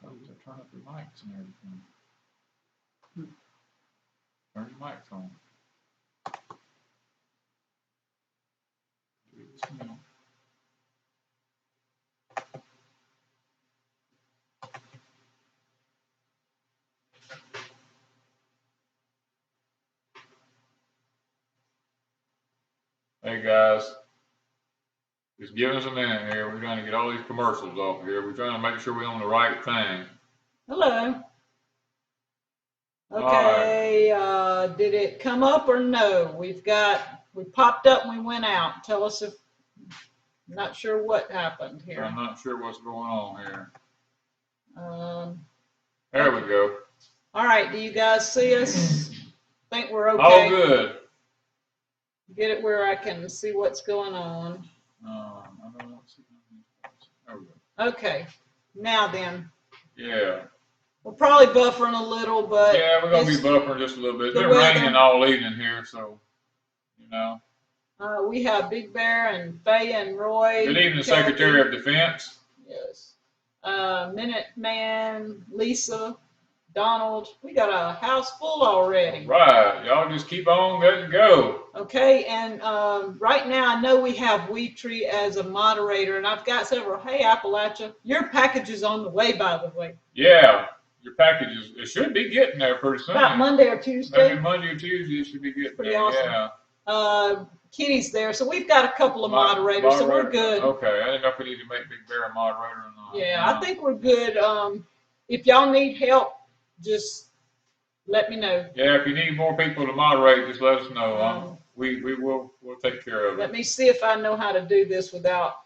They're turning up their mics and everything. Turn your mics on. Hey guys, just give us a minute here. We're trying to get all these commercials off here. We're trying to make sure we're on the right thing. Hello. Okay, did it come up or no? We popped up and we went out. Tell us if, I'm not sure what happened here. I'm not sure what's going on here. There we go. All right, do you guys see us? Think we're okay? All good. Get it where I can see what's going on. I don't see. There we go. Okay, now then. Yeah. We're probably buffering a little, but yeah, we're gonna be buffering just a little bit. It's been raining all evening here, so you know. We have Big Bear and Faye and Roy. Good evening, Kathy. Secretary of Defense. Yes. Minuteman, Lisa, Donald. We got a house full already. Right, y'all just keep on letting go. Okay, and right now I know we have Wheat Tree as a moderator, and I've got several. Hey, Appalachia, your package is on the way, by the way. Yeah. Your package it should be getting there pretty soon. About Monday or Tuesday. Maybe Monday or Tuesday it should be getting pretty there. Awesome. Yeah. Kitty's there, so we've got a couple of moderators, so we're good. Okay, I didn't know if we need to make Big Bear a moderator or not. Yeah, I think we're good. If y'all need help, just let me know. Yeah, if you need more people to moderate, just let us know. We'll take care of it. Let me see if I know how to do this without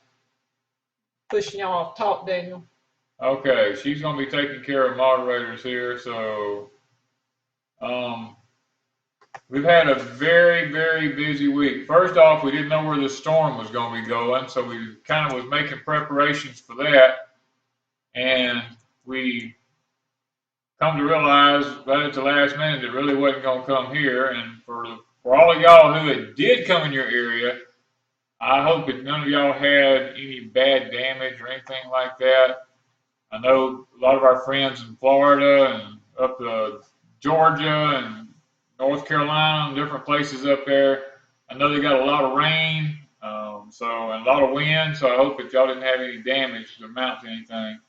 pushing y'all off. Talk, Daniel. Okay, she's going to be taking care of moderators here, so we've had a very, very busy week. First off, we didn't know where the storm was going to be going, so we kind of was making preparations for that, and we come to realize right at the last minute it really wasn't going to come here, and for all of y'all who it did come in your area, I hope that none of y'all had any bad damage or anything like that. I know a lot of our friends in Florida and up to Georgia and North Carolina and different places up there, I know they got a lot of rain, and a lot of wind, so I hope that y'all didn't have any damage to amount to anything.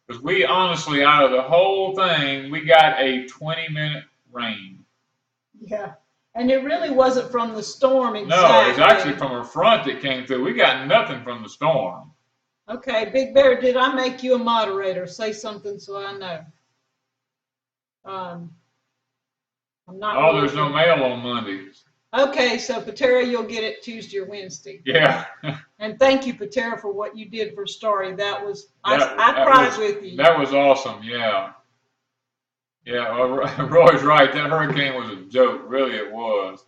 Because we honestly, out of the whole thing, we got a 20-minute rain. Yeah, and it really wasn't from the storm exactly. No, it's actually from a front that came through. We got nothing from the storm. Okay, Big Bear, did I make you a moderator? Say something so I know. I'm not. Oh, there's no mail on Mondays. Okay, so Patera, you'll get it Tuesday or Wednesday. Yeah. And thank you, Patera, for what you did for Story. That was, I cried with you. That was awesome, yeah. Yeah, Roy's right. That hurricane was a joke. Really, it was.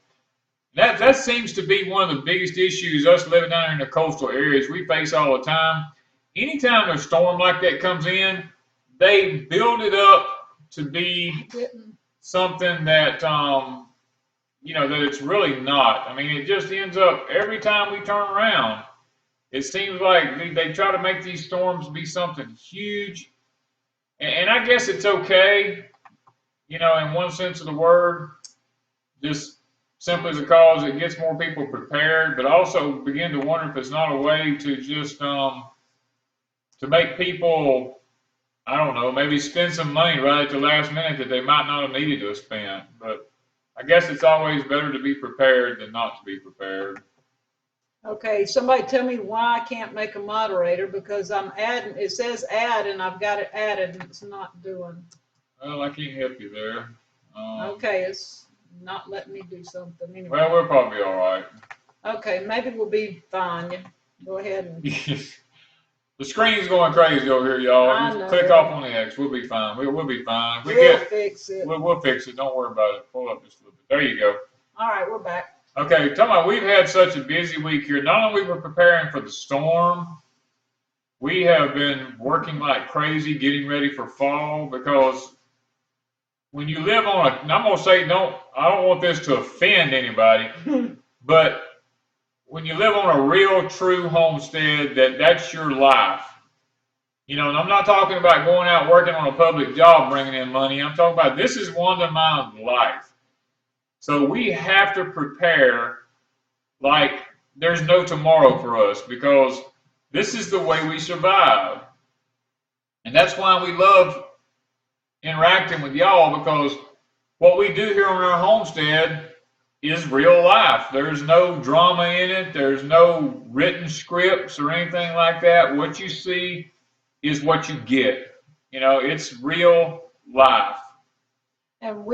That seems to be one of the biggest issues us living down in the coastal areas we face all the time. Anytime a storm like that comes in, they build it up to be something that, that it's really not. I mean, it just ends up every time we turn around. It seems like they try to make these storms be something huge. And I guess it's okay, in one sense of the word, just simply because it gets more people prepared, but also begin to wonder if it's not a way to just to make people, I don't know, maybe spend some money right at the last minute that they might not have needed to spend. But I guess it's always better to be prepared than not to be prepared. Okay, somebody tell me why I can't make a moderator, because I'm adding, it says add and I've got it added and it's not doing. Well, I can't help you there. Okay, it's not letting me do something anyway. Well, we're probably all right. Okay, maybe we'll be fine. Yeah. Go ahead and. The screen's going crazy over here, y'all. Just click off on the X. We'll be fine. We'll be fine. We'll fix it. We'll fix it. Don't worry about it. Pull up just a little bit. There you go. All right, we're back. Okay, talking about we've had such a busy week here. Not only were we preparing for the storm, we have been working like crazy getting ready for fall, because when you live on and I'm going to say, I don't want this to offend anybody, but when you live on a real, true homestead, that's your life. You know, and I'm not talking about going out working on a public job bringing in money. I'm talking about this is one of my life. So we have to prepare like there's no tomorrow for us because this is the way we survive. And that's why we love interacting with y'all because what we do here on our homestead is real life. There's no drama in it. There's no written scripts or anything like that. What you see is what you get. You know, it's real life. And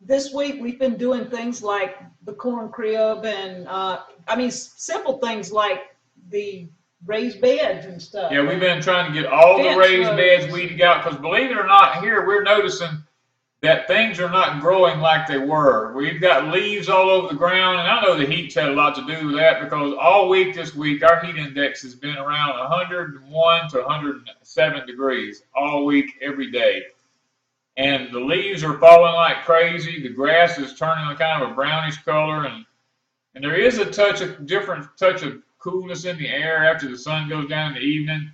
this week we've been doing things like the corn crib and simple things like the raised beds and stuff. Yeah, we've been trying to get all the raised beds weeded out because believe it or not, here we're noticing that things are not growing like they were. We've got leaves all over the ground, and I know the heat's had a lot to do with that because all week this week our heat index has been around 101 to 107 degrees all week, every day. And the leaves are falling like crazy. The grass is turning a kind of a brownish color, and there is a different touch of coolness in the air after the sun goes down in the evening.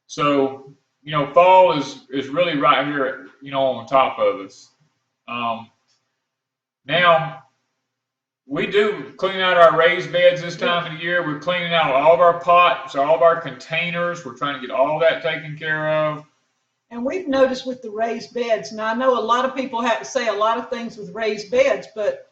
So, you know, fall is really right here, you know, on top of us. Now, we do clean out our raised beds this time of the year. We're cleaning out all of our pots, all of our containers. We're trying to get all that taken care of. And we've noticed with the raised beds, now I know a lot of people have to say a lot of things with raised beds, but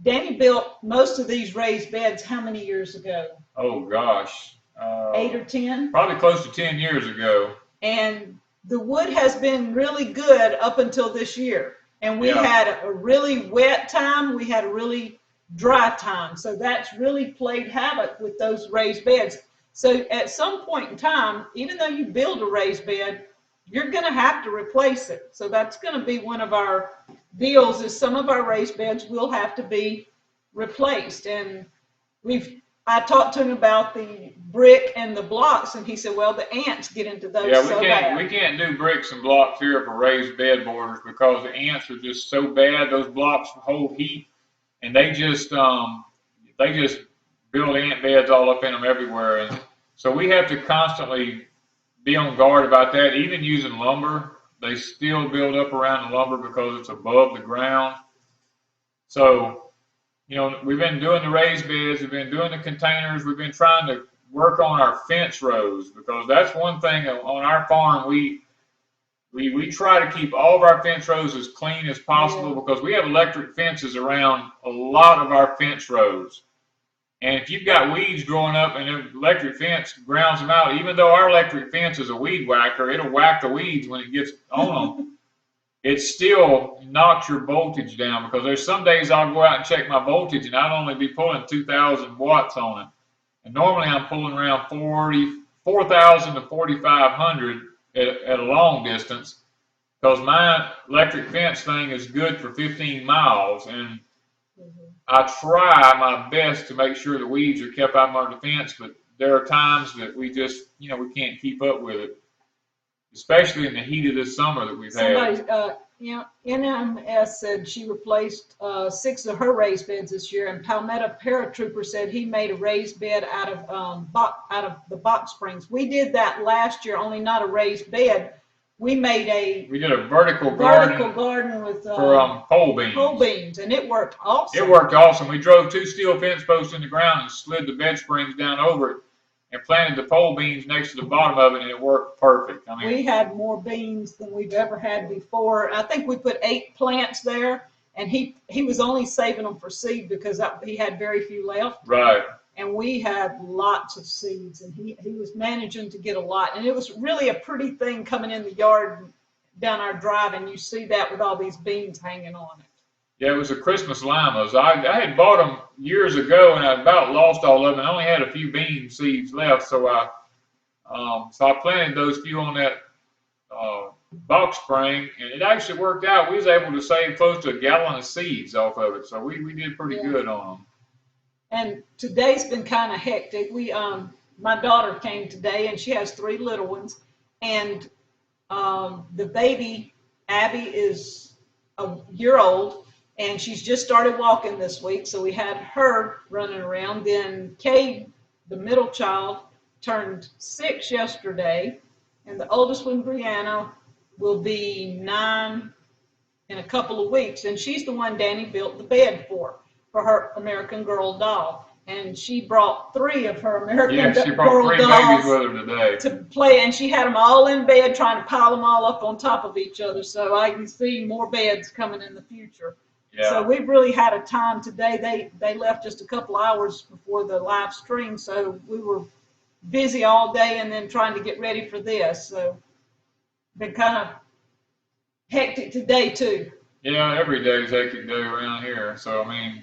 Danny built most of these raised beds how many years ago? Oh, gosh. 8 or 10? Probably close to 10 years ago. And the wood has been really good up until this year. And we had a really wet time. We had a really dry time. So that's really played havoc with those raised beds. So at some point in time, even though you build a raised bed, you're going to have to replace it. So that's going to be one of our deals is some of our raised beds will have to be replaced. And I talked to him about the brick and the blocks, and he said, well, the ants get into those we can't do bricks and blocks here for raised bed borders because the ants are just so bad. Those blocks hold heat, and they just build ant beds all up in them everywhere. And so we have to constantly be on guard about that. Even using lumber, they still build up around the lumber because it's above the ground. So, you know, we've been doing the raised beds, we've been doing the containers, we've been trying to work on our fence rows because that's one thing on our farm. We try to keep all of our fence rows as clean as possible because we have electric fences around a lot of our fence rows. And if you've got weeds growing up and the electric fence grounds them out, even though our electric fence is a weed whacker, it'll whack the weeds when it gets on them. It still knocks your voltage down because there's some days I'll go out and check my voltage and I'll only be pulling 2,000 watts on it. And normally I'm pulling around 4,000 to 4,500 at a long distance because my electric fence thing is good for 15 miles. And I try my best to make sure the weeds are kept out of our fence, but there are times that we just, you know, we can't keep up with it, especially in the heat of this summer that we've had. NMS said she replaced 6 of her raised beds this year, and Palmetto Paratrooper said he made a raised bed out of the box springs. We did that last year, only not a raised bed. We did a vertical garden with for pole beams. Pole beams, and it worked awesome. It worked awesome. We drove 2 steel fence posts in the ground and slid the bed springs down over it and planted the pole beams next to the bottom of it, and it worked perfect. I mean, we had more beams than we've ever had before. I think we put 8 plants there, and he was only saving them for seed because he had very few left. Right. And we had lots of seeds, and he was managing to get a lot. And it was really a pretty thing coming in the yard down our drive, and you see that with all these beans hanging on it. Yeah, it was a Christmas limas. I had bought them years ago, and I about lost all of them. I only had a few bean seeds left, so I planted those few on that box spring, and it actually worked out. We was able to save close to a gallon of seeds off of it, so we did pretty good on them. And today's been kind of hectic. My daughter came today, and she has 3 little ones, and the baby Abby is a year old, and she's just started walking this week, so we had her running around. Then Cade, the middle child, turned 6 yesterday, and the oldest one, Brianna, will be 9 in a couple of weeks. And she's the one Danny built the bed for her American Girl doll. And she brought 3 of her American Girl dolls. Yeah, she brought 3 babies with her today. To play, and she had them all in bed trying to pile them all up on top of each other. So I can see more beds coming in the future. Yeah. So we've really had a time today. They left just a couple hours before the live stream, so we were busy all day and then trying to get ready for this. So been kind of hectic today too. Yeah, every day is a hectic day around here. So I mean,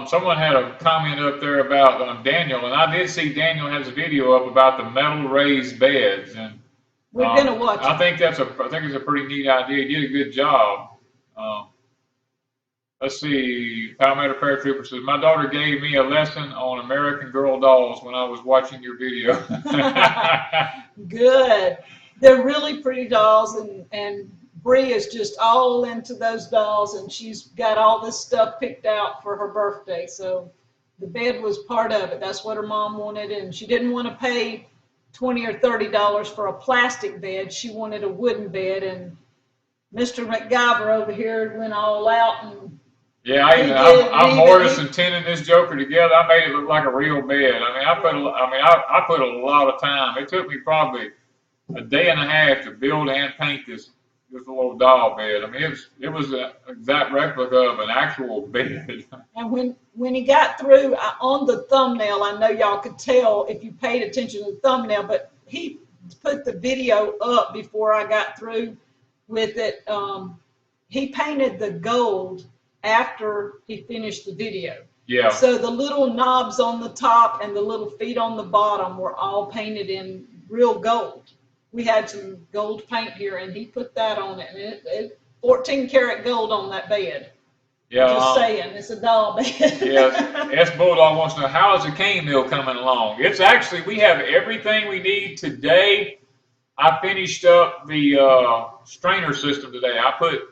someone had a comment up there about Daniel, and I did see Daniel has a video up about the metal raised beds, and we're gonna watch. I think it's a pretty neat idea. You did a good job. Let's see. Palmetto Paratrooper says, my daughter gave me a lesson on American Girl dolls when I was watching your video. Good. They're really pretty dolls, and Bree is just all into those dolls, and she's got all this stuff picked out for her birthday. So the bed was part of it. That's what her mom wanted, and she didn't want to pay $20 or $30 for a plastic bed. She wanted a wooden bed, and Mr. McGyver over here went all out and yeah, I'm mortise and tinning this joker together. I made it look like a real bed. I mean, I put a lot of time. It took me probably a day and a half to build and paint this little doll bed. I mean, it was an exact replica of an actual bed. And when he got through on the thumbnail, I know y'all could tell if you paid attention to the thumbnail, but he put the video up before I got through with it. He painted the gold after he finished the video. Yeah. So the little knobs on the top and the little feet on the bottom were all painted in real gold. We had some gold paint here, and he put that on it, and it 14 karat gold on that bed. Yeah. Just saying, it's a doll bed. Yeah. S Bulldog wants to know, how is the cane mill coming along? It's actually, we have everything we need today. I finished up the strainer system today. I put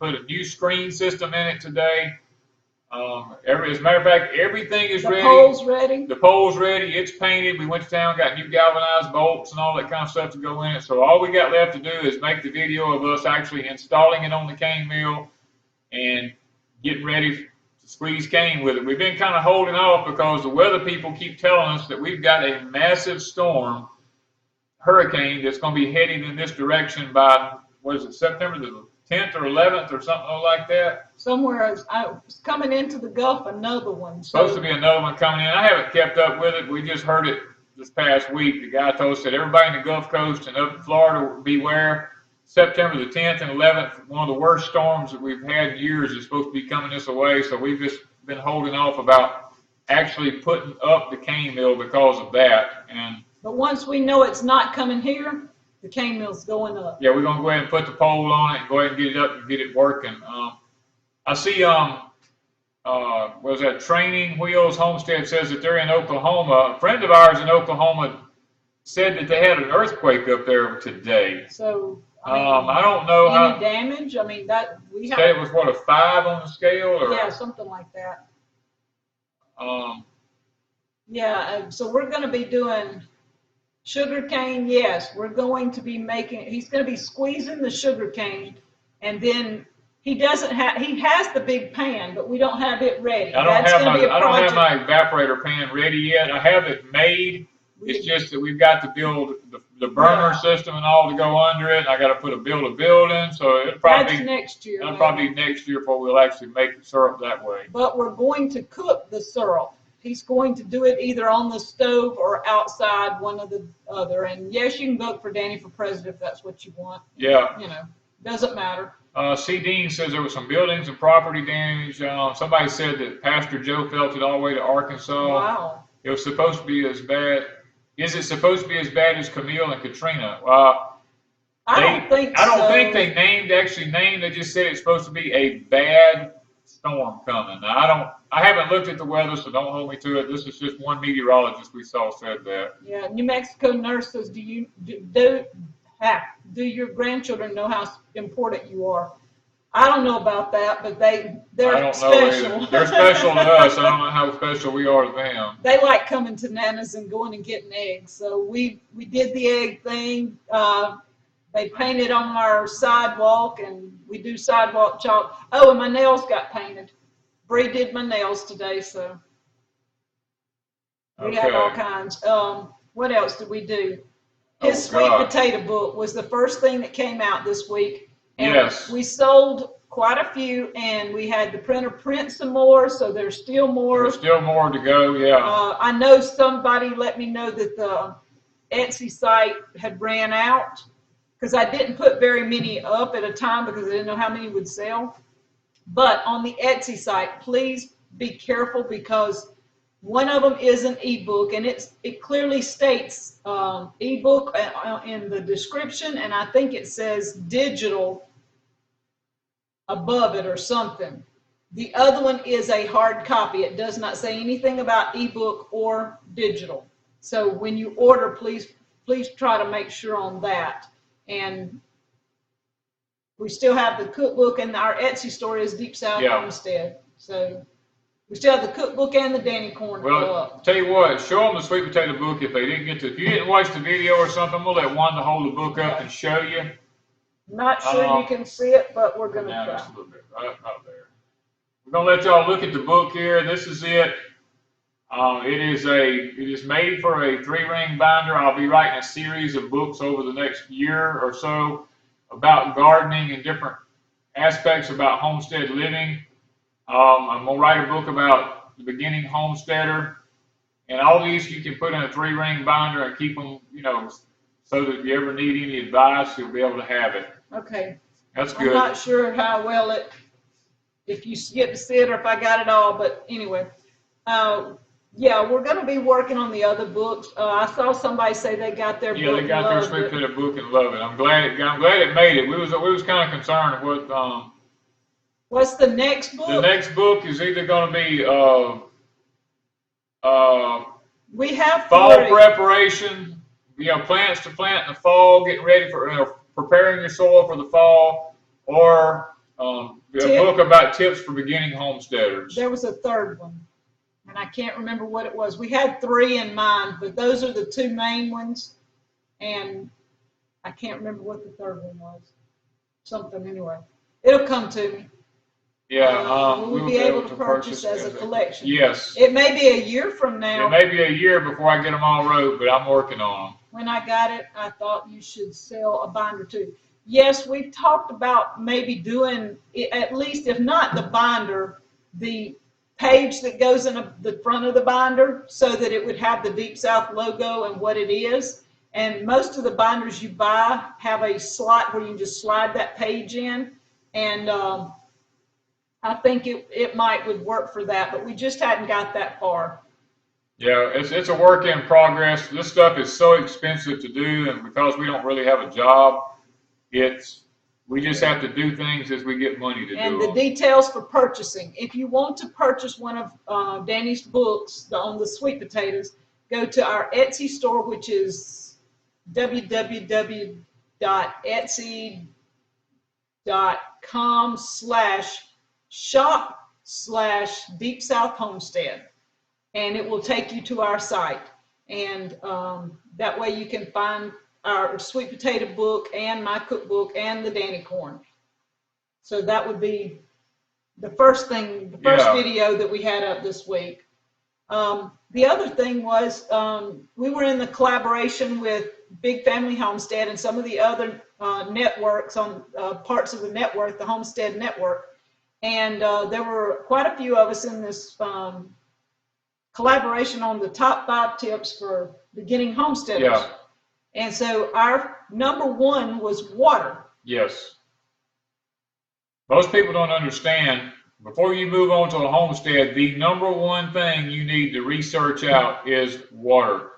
a new screen system in it today. As a matter of fact, everything is ready. The pole's ready. The pole's ready. It's painted. We went to town, got new galvanized bolts and all that kind of stuff to go in it. So all we got left to do is make the video of us actually installing it on the cane mill and getting ready to squeeze cane with it. We've been kind of holding off because the weather people keep telling us that we've got a massive storm, hurricane, that's going to be heading in this direction by, what is it, September the 10th or 11th or something like that. Somewhere I was coming into the Gulf, another one. Supposed to be another one coming in. I haven't kept up with it. We just heard it this past week. The guy told us that everybody in the Gulf Coast and up in Florida, beware. September the 10th and 11th, one of the worst storms that we've had in years is supposed to be coming this way. So we've just been holding off about actually putting up the cane mill because of that. But once we know it's not coming here, the cane mill's going up. Yeah, we're going to go ahead and put the pole on it and go ahead and get it up and get it working. I see, was that Training Wheels Homestead says that they're in Oklahoma. A friend of ours in Oklahoma said that they had an earthquake up there today. So, I don't know any damage? I mean, that we have. It was what, a 5 on the scale? Or? Yeah, something like that. Yeah, so we're going to be doing sugar cane. Yes, we're going to be making. He's going to be squeezing the sugar cane, and then he has the big pan, but we don't have it ready. I don't have my evaporator pan ready yet. I have it made. It's just that we've got to build the burner system and all to go under it. And I got to build a building, so it'll probably that's next year. It'll probably be next year before we'll actually make the syrup that way. But we're going to cook the syrup. He's going to do it either on the stove or outside, one or the other. And yes, you can vote for Danny for president if that's what you want. Yeah. You know, doesn't matter. C. Dean says there was some buildings and property damage. Somebody said that Pastor Joe felt it all the way to Arkansas. Wow. It was supposed to be as bad. Is it supposed to be as bad as Camille and Katrina? Well, I don't think they actually named. They just said it's supposed to be a bad storm coming. Now, I haven't looked at the weather, so don't hold me to it. This is just one meteorologist we saw said that. Yeah, New Mexico nurse says, do your grandchildren know how important you are? I don't know about that, but they're I don't special. know either. They're special to us. I don't know how special we are to them. They like coming to Nana's and going and getting eggs. So we did the egg thing. They painted on our sidewalk, and we do sidewalk chalk. Oh, and my nails got painted. Bree did my nails today, so we had all kinds. What else did we do? His sweet potato book was the first thing that came out this week. And yes. We sold quite a few, and we had the printer print some more, so there's still more. There's still more to go, yeah. I know somebody let me know that the Etsy site had ran out, because I didn't put very many up at a time because I didn't know how many would sell. But on the Etsy site, please be careful, because one of them is an ebook, and it clearly states ebook in the description, and I think it says digital above it or something. The other one is a hard copy. It does not say anything about ebook or digital. So when you order, please try to make sure on that. And we still have the cookbook, and our Etsy store is Deep South Homestead. So we still have the cookbook and the Danny Corn. Well, tell you what, show them the sweet potato book if they didn't get to. If you didn't watch the video or something, we'll let Wanda hold the book up and show you. Not sure you can see it, but we're going to try. Just a little bit, right there. We're going to let y'all look at the book here. This is it. It is made for a 3-ring binder. I'll be writing a series of books over the next year or so about gardening and different aspects about homestead living. I'm going to write a book about the beginning homesteader, and all these you can put in a 3-ring binder and keep them, so that if you ever need any advice, you'll be able to have it. Okay. That's good. I'm not sure how well if you get to see it or if I got it all, but anyway. Yeah, we're going to be working on the other books. I saw somebody say they got their book. Yeah, they got their sweet potato book and love it. I'm glad it made it. We was kind of concerned with what's the next book? The next book is either going to be we have fall preparation. Plants to plant in the fall, getting ready for preparing your soil for the fall, or a book about tips for beginning homesteaders. There was a third one, and I can't remember what it was. We had 3 in mind, but those are the 2 main ones, and I can't remember what the third one was. Something anyway. It'll come to me. Yeah, we'll be able to purchase as a collection. Yes. It may be a year from now. It may be a year before I get them all wrote, but I'm working on them. When I got it, I thought you should sell a binder too. Yes, we've talked about maybe doing, at least if not the binder, the page that goes in the front of the binder, so that it would have the Deep South logo and what it is. And most of the binders you buy have a slot where you can just slide that page in. And I think it would work for that, but we just hadn't got that far. Yeah, it's a work in progress. This stuff is so expensive to do, and because we don't really have a job, we just have to do things as we get money to do them. And the details for purchasing. If you want to purchase one of Danny's books on the sweet potatoes, go to our Etsy store, which is www.etsy.com/shop/Deep South Homestead. And it will take you to our site. And that way you can find our sweet potato book and my cookbook and the Danny Corn. So that would be the first video that we had up this week. The other thing was we were in the collaboration with Big Family Homestead and some of the other networks on parts of the network, the Homestead Network. And there were quite a few of us in this collaboration on the top 5 tips for beginning homesteaders. Yeah. And so our number 1 was water. Yes. Most people don't understand, before you move on to a homestead, the number 1 thing you need to research out is water.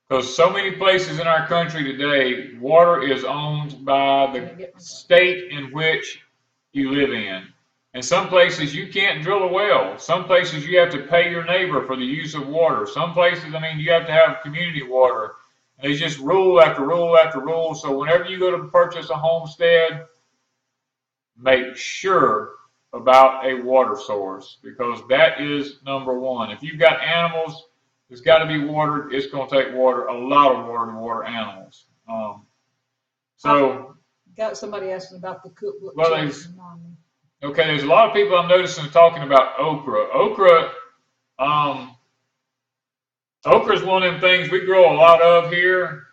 Because so many places in our country today, water is owned by the state in which you live in. And some places you can't drill a well. Some places you have to pay your neighbor for the use of water. Some places, you have to have community water. And it's just rule after rule after rule. So whenever you go to purchase a homestead, make sure about a water source, because that is number one. If you've got animals, it's got to be watered. It's going to take water, a lot of water to water animals. So, got somebody asking about the cookbook. Well, okay, there's a lot of people I'm noticing talking about okra. Okra is one of them things we grow a lot of here.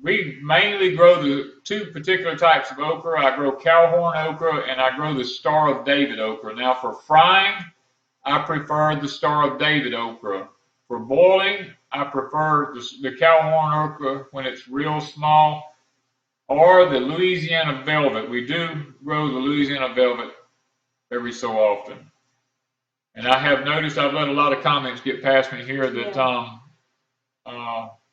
We mainly grow the two particular types of okra. I grow cowhorn okra and I grow the Star of David okra. Now for frying, I prefer the Star of David okra. For boiling, I prefer the cowhorn okra when it's real small, or the Louisiana Velvet. We do grow the Louisiana Velvet every so often. And I have noticed, I've let a lot of comments get past me here that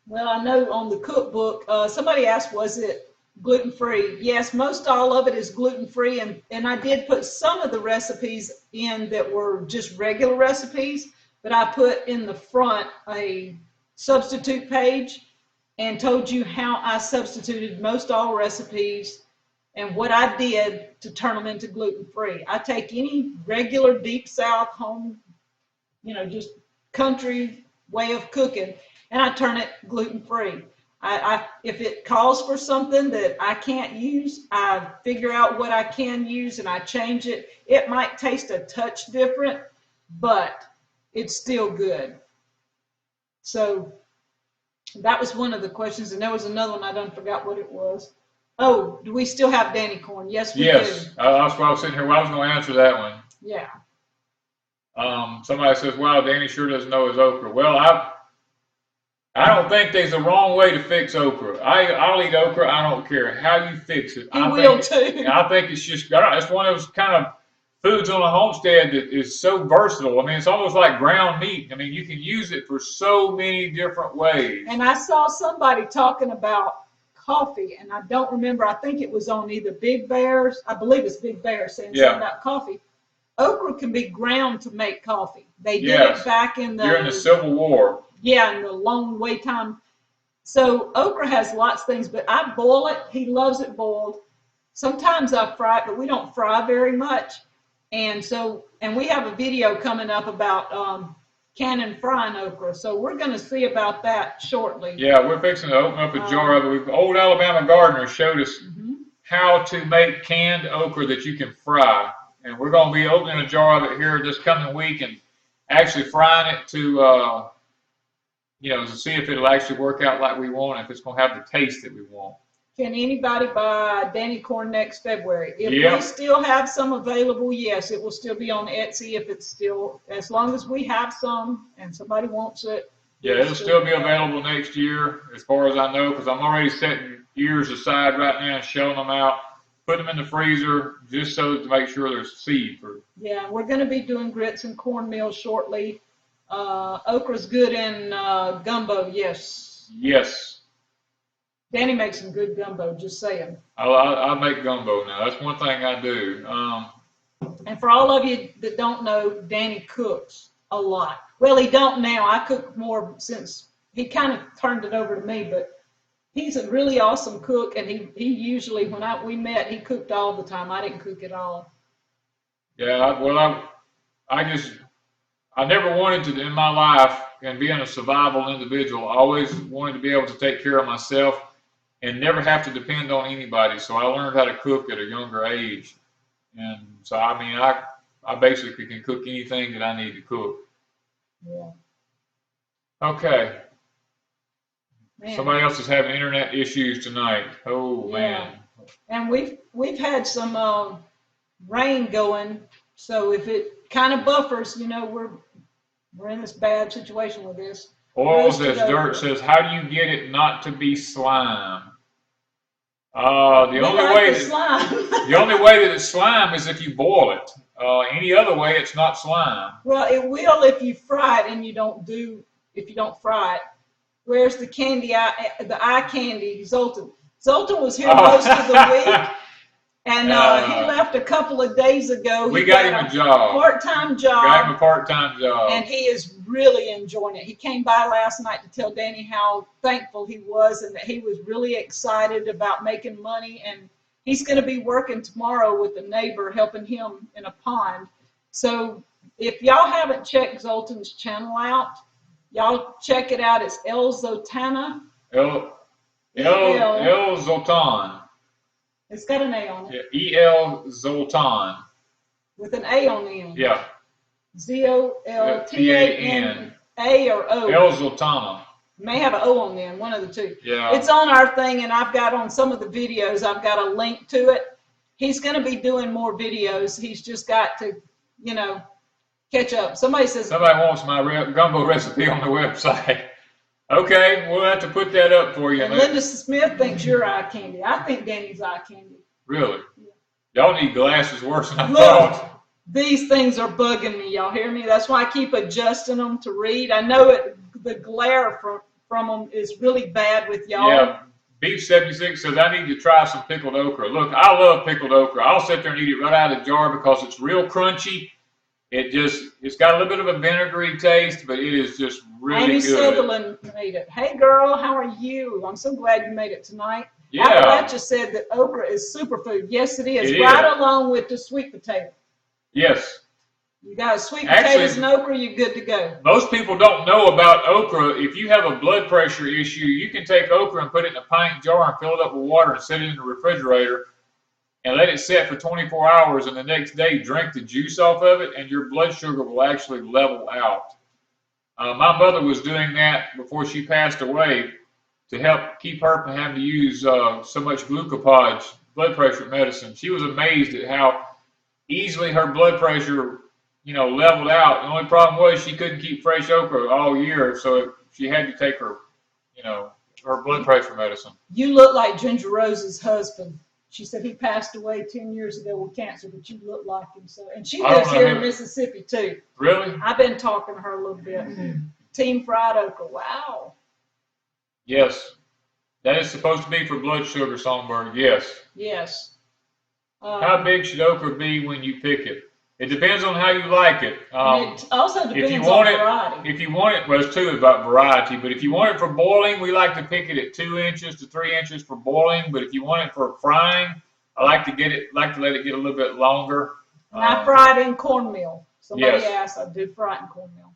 well, I know on the cookbook, somebody asked, was it gluten-free? Yes, most all of it is gluten-free, and I did put some of the recipes in that were just regular recipes, but I put in the front a substitute page and told you how I substituted most all recipes and what I did to turn them into gluten-free. I take any regular deep south home, just country way of cooking, and I turn it gluten-free. If it calls for something that I can't use, I figure out what I can use and I change it. It might taste a touch different, but it's still good. So that was one of the questions, and there was another one, I done forgot what it was. Oh, do we still have Danny corn? Yes, we do. Yes, that's why I was sitting here. Well, I was going to answer that one. Yeah. Somebody says, wow, Danny sure doesn't know his okra. Well, I don't think there's a wrong way to fix okra. I'll eat okra. I don't care how you fix it. I will too. I think it's one of those kind of foods on a homestead that is so versatile. I mean, it's almost like ground meat. I mean, you can use it for so many different ways. And I saw somebody talking about coffee, and I don't remember. I think it was on either Big Bears. I believe it's Big Bear saying something about coffee. Okra can be ground to make coffee. They did it back during the Civil War. Yeah, in the long wait time. So okra has lots of things, but I boil it. He loves it boiled. Sometimes I fry it, but we don't fry very much. And we have a video coming up about canning frying okra. So we're going to see about that shortly. Yeah, we're fixing to open up a jar of it. Old Alabama gardener showed us how to make canned okra that you can fry. And we're going to be opening a jar of it here this coming week and actually frying it to see if it'll actually work out like we want, if it's going to have the taste that we want. Can anybody buy Danny corn next February? If we still have some available, yes, it will still be on Etsy. If it's still, as long as we have some and somebody wants it. Yeah, it'll still be available next year, as far as I know, because I'm already setting ears aside right now and shelling them out, putting them in the freezer just so to make sure there's seed for. Yeah, we're going to be doing grits and cornmeal shortly. Okra's good in gumbo, yes. Yes. Danny makes some good gumbo, just saying. I make gumbo now. That's one thing I do. And for all of you that don't know, Danny cooks a lot. Well, he don't now. I cook more since he kind of turned it over to me, but he's a really awesome cook, and he usually, when we met, he cooked all the time. I didn't cook at all. Yeah, well, I never wanted to, in my life, and being a survival individual, I always wanted to be able to take care of myself and never have to depend on anybody. So I learned how to cook at a younger age. And so, I mean, I basically can cook anything that I need to cook. Yeah. Okay. Man. Somebody else is having internet issues tonight. Oh, man. And we've had some rain going, so if it kind of buffers, we're in this bad situation with this. Oils as dirt says, how do you get it not to be slime? The only way that it's slime is if you boil it. Any other way, it's not slime. Well, it will if you fry it, and if you don't fry it. Where's the candy? The eye candy, Zoltan. Zoltan was here most of the week. And he left a couple of days ago. We got him a job. Part-time job. Got him a part-time job. And he is really enjoying it. He came by last night to tell Danny how thankful he was and that he was really excited about making money. And He's going to be working tomorrow with a neighbor, helping him in a pond. So if y'all haven't checked Zoltan's channel out, y'all check it out. It's El Zoltana. El Zoltan. It's got an A on it. Yeah, E-L Zoltan. With an A on the end. Yeah. Zoltan. A or O. El Zoltana. May have an O on the end, one of the two. Yeah. It's on our thing, and I've got on some of the videos, I've got a link to it. He's going to be doing more videos. He's just got to, you know, catch up. Somebody wants my gumbo recipe on the website. Okay, we'll have to put that up for you. And Linda Smith thinks you're eye candy. I think Danny's eye candy. Really? Yeah. Y'all need glasses worse than I Look, thought. These things are bugging me. Y'all hear me? That's why I keep adjusting them to read. I know the glare from them is really bad with y'all. Yeah. Beef 76 says, I need to try some pickled okra. Look, I love pickled okra. I'll sit there and eat it right out of the jar because it's real crunchy. It's got a little bit of a vinegary taste, but it is just really Amy good. Sutherland made it. Hey girl, how are you? I'm so glad you made it tonight. Yeah. Appalachia said that okra is superfood. Yes, it is. Along with the sweet potato. Yes. You got sweet potatoes and okra, you're good to go. Most people don't know about okra. If you have a blood pressure issue, you can take okra and put it in a pint jar and fill it up with water and set it in the refrigerator and let it set for 24 hours, and the next day drink the juice off of it, and your blood sugar will actually level out. My mother was doing that before she passed away to help keep her from having to use so much glucopage, blood pressure medicine. She was amazed at how easily her blood pressure, leveled out. The only problem was she couldn't keep fresh okra all year, so she had to take her, her blood pressure medicine. You look like Ginger Rose's husband. She said he passed away 10 years ago with cancer, but you look like him. So, and she lives here in Mississippi too. Really? I've been talking to her a little bit. Team fried okra. Wow. Yes. That is supposed to be for blood sugar, Songbird. Yes. Yes. How big should okra be when you pick it? It depends on how you like it. It also depends on variety. If you want it, well, it's too about variety, but if you want it for boiling, we like to pick it at 2 inches to 3 inches for boiling. But if you want it for frying, I like to let it get a little bit longer. And I fry it in cornmeal. Somebody asked, I do fry it in cornmeal.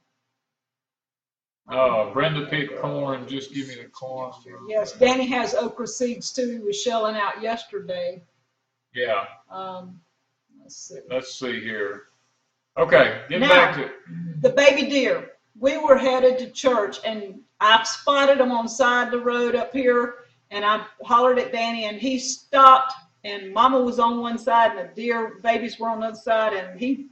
Brenda picked corn. Just give me the corn. Yes, Danny has okra seeds too. He was shelling out yesterday. Yeah. Let's see here. Okay, back to the baby deer. We were headed to church, and I spotted them on the side of the road up here, and I hollered at Danny, and he stopped, and Mama was on one side, and the deer babies were on the other side, and he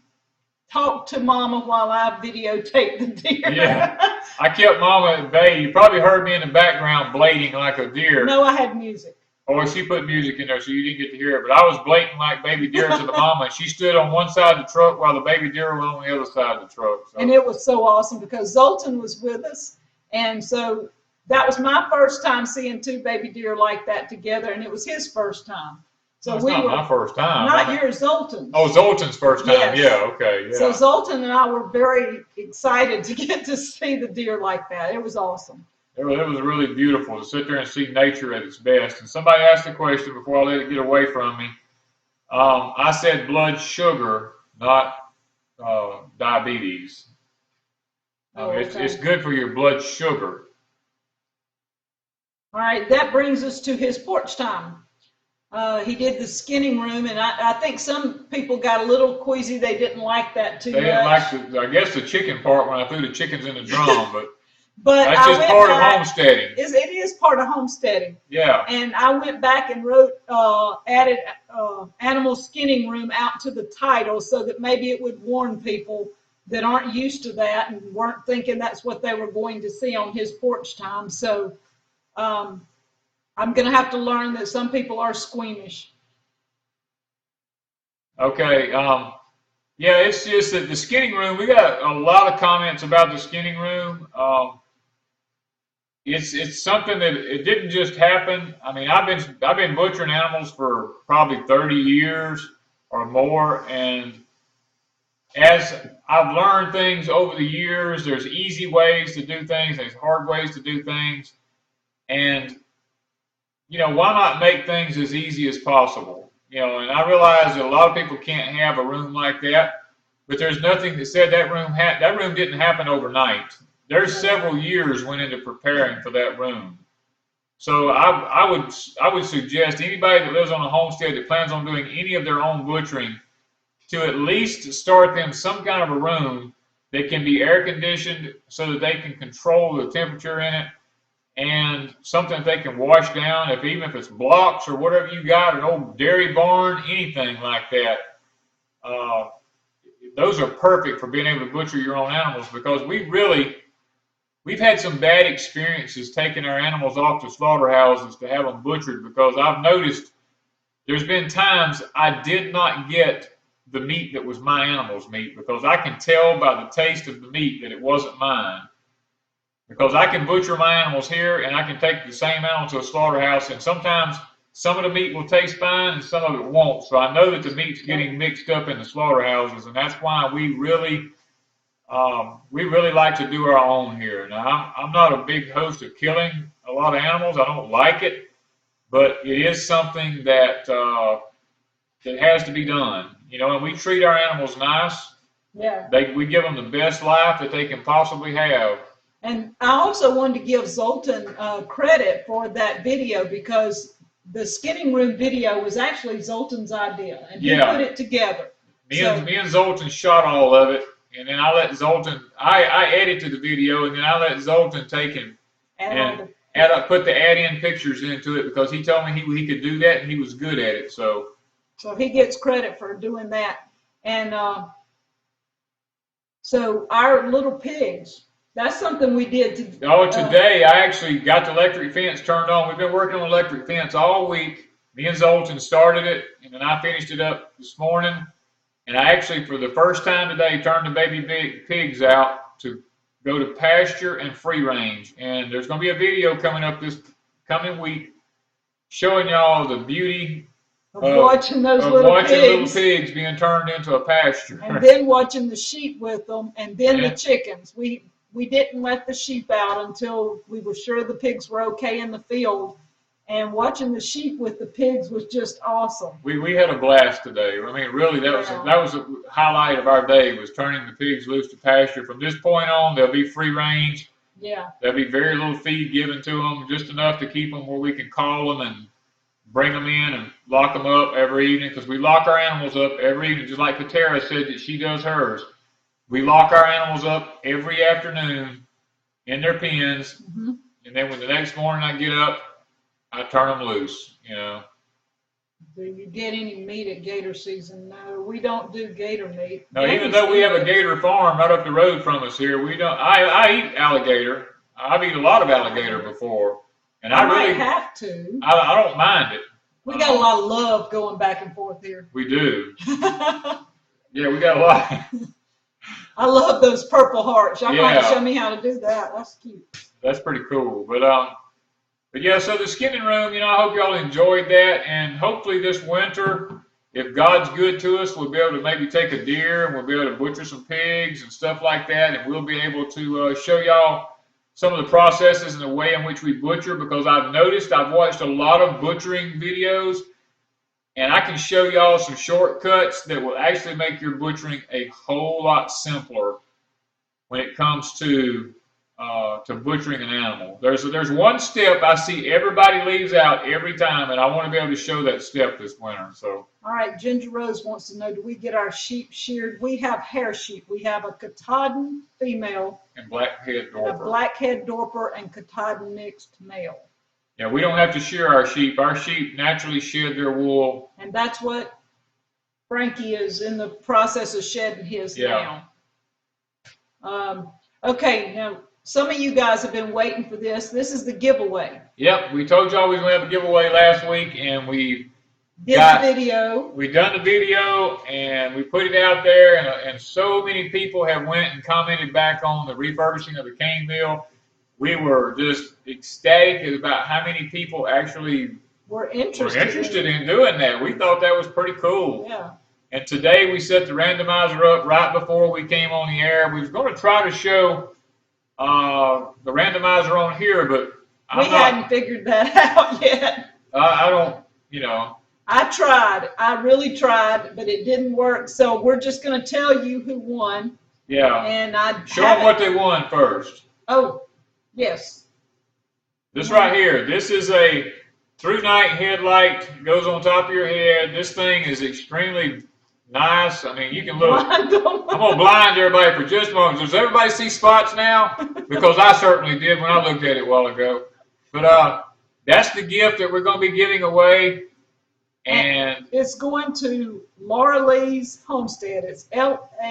talked to Mama while I videotaped the deer. Yeah, I kept Mama at bay. You probably heard me in the background blading like a deer. No, I had music. Oh, she put music in there, so you didn't get to hear it. But I was blatant like baby deer to the mama, and she stood on one side of the truck while the baby deer was on the other side of the truck. So. And it was so awesome because Zoltan was with us, and so that was my first time seeing two baby deer like that together, and it was his first time. So it's not my first time. Not yours, Zoltan's. Oh, Zoltan's first time. Yes. Yeah, okay. Yeah. So Zoltan and I were very excited to get to see the deer like that. It was awesome. It was really beautiful to sit there and see nature at its best. And somebody asked a question before I let it get away from me. I said blood sugar, not diabetes. It's good for your blood sugar. All right, that brings us to his porch time. He did the skinning room, and I think some people got a little queasy. They didn't like that too much. They didn't like the chicken part when I threw the chickens in the drum, but... But that's just part of homesteading. It is part of homesteading. Yeah. And I went back and added animal skinning room out to the title so that maybe it would warn people that aren't used to that and weren't thinking that's what they were going to see on his porch time. So I'm going to have to learn that some people are squeamish. Okay. Yeah, it's just that the skinning room, we got a lot of comments about the skinning room. It's something that it didn't just happen. I mean, I've been butchering animals for probably 30 years or more, and as I've learned things over the years, there's easy ways to do things, there's hard ways to do things, and why not make things as easy as possible? You know, and I realize that a lot of people can't have a room like that, but there's nothing that said that room didn't happen overnight. There's several years went into preparing for that room. So I would suggest anybody that lives on a homestead that plans on doing any of their own butchering to at least start them some kind of a room that can be air conditioned so that they can control the temperature in it, and something that they can wash down, even if it's blocks or whatever you got, an old dairy barn, anything like that. Those are perfect for being able to butcher your own animals, because we've had some bad experiences taking our animals off to slaughterhouses to have them butchered, because I've noticed there's been times I did not get the meat that was my animal's meat, because I can tell by the taste of the meat that it wasn't mine. Because I can butcher my animals here, and I can take the same animal to a slaughterhouse, and sometimes some of the meat will taste fine and some of it won't. So I know that the meat's getting mixed up in the slaughterhouses, and that's why we really like to do our own here. Now, I'm not a big host of killing a lot of animals. I don't like it, but it is something that that has to be done. You know, and we treat our animals nice. Yeah. We give them the best life that they can possibly have. And I also wanted to give Zoltan credit for that video, because the skinning room video was actually Zoltan's idea, and he put it together. Me and Zoltan shot all of it, and then I let Zoltan, I edited the video, and then I let Zoltan take and put the add-in pictures into it, because he told me he could do that, and he was good at it. So he gets credit for doing that. And so our little pigs, that's something we did today I actually got the electric fence turned on. We've been working on electric fence all week. Me and Zoltan started it, and then I finished it up this morning. And I actually, for the first time today, turned the baby pigs out to go to pasture and free range. And there's going to be a video coming up this coming week showing y'all the beauty of watching those little pigs being turned into a pasture. And then watching the sheep with them, and then the chickens. We didn't let the sheep out until we were sure the pigs were okay in the field. And watching the sheep with the pigs was just awesome. We had a blast today. I mean, really, that was a highlight of our day, was turning the pigs loose to pasture. From this point on, they'll be free range. Yeah. There'll be very little feed given to them, just enough to keep them where we can call them and bring them in and lock them up every evening, because we lock our animals up every evening, just like Katara said that she does hers. We lock our animals up every afternoon in their pens, and then when the next morning I get up, I turn them loose, you know. Do you get any meat at gator season? No, we don't do gator meat. No, even though we have a gator farm right up the road from us here, we don't. I eat alligator. I've eaten a lot of alligator before, and I really have to. I don't mind it. We got a lot of love going back and forth here. We do. Yeah, we got a lot. I love those purple hearts. Y'all might show me how to do that. That's cute. That's pretty cool. But yeah, so the skinning room, you know, I hope y'all enjoyed that, and hopefully this winter, if God's good to us, we'll be able to maybe take a deer, and we'll be able to butcher some pigs and stuff like that, and we'll be able to show y'all some of the processes and the way in which we butcher, because I've watched a lot of butchering videos, and I can show y'all some shortcuts that will actually make your butchering a whole lot simpler when it comes to butchering an animal. There's one step I see everybody leaves out every time, and I want to be able to show that step this winter. So. All right, Ginger Rose wants to know, do we get our sheep sheared? We have hair sheep. We have a Katahdin female and blackhead dorper. And a blackhead dorper and Katahdin mixed male. Yeah, we don't have to shear our sheep. Our sheep naturally shed their wool. And that's what Frankie is in the process of shedding his now. Okay, now some of you guys have been waiting for this. This is the giveaway. Yep, we told y'all we were going to have a giveaway last week, and we done the video, and we put it out there, and so many people have went and commented back on the refurbishing of the cane mill. We were just ecstatic about how many people actually were interested in doing that. We thought that was pretty cool. Yeah. And today we set the randomizer up right before we came on the air. We was going to try to show the randomizer on here, but we hadn't figured that out yet. I don't, you know. I tried. I really tried, but it didn't work. So we're just going to tell you who won. Yeah. And I show them what they won first. Oh, yes. This right here. This is a Thrunite headlight. Goes on top of your head. This thing is extremely nice. I mean, you can look. I'm going to blind everybody for just a moment. Does everybody see spots now? Because I certainly did when I looked at it a while ago. But that's the gift that we're going to be giving away. And it's going to Laura Lee's Homestead. It's LAURALY_S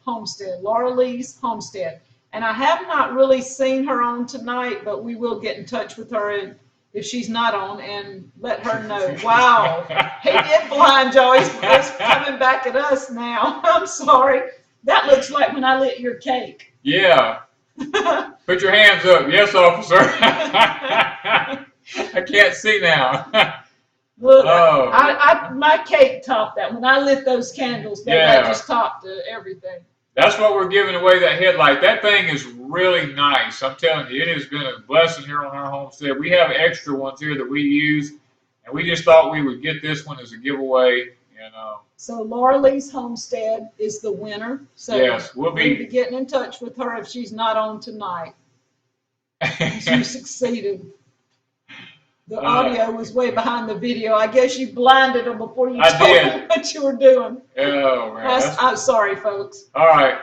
Homestead. Laura Lee's Homestead. And I have not really seen her on tonight, but we will get in touch with her if she's not on and let her know. Wow, he did blind y'all. He's coming back at us now. I'm sorry. That looks like when I lit your cake. Yeah. Put your hands up. Yes, officer. I can't see now. Look, my cake topped that. When I lit those candles, that just topped everything. That's what we're giving away, that headlight. That thing is really nice. I'm telling you, it has been a blessing here on our homestead. We have extra ones here that we use, and we just thought we would get this one as a giveaway. And so Laura Lee's Homestead is the winner. So yes, we'll be getting in touch with her if she's not on tonight. You succeeded. The audio was way behind the video. I guess you blinded them before you told them what you were doing. Oh, man. I'm sorry, folks. All right.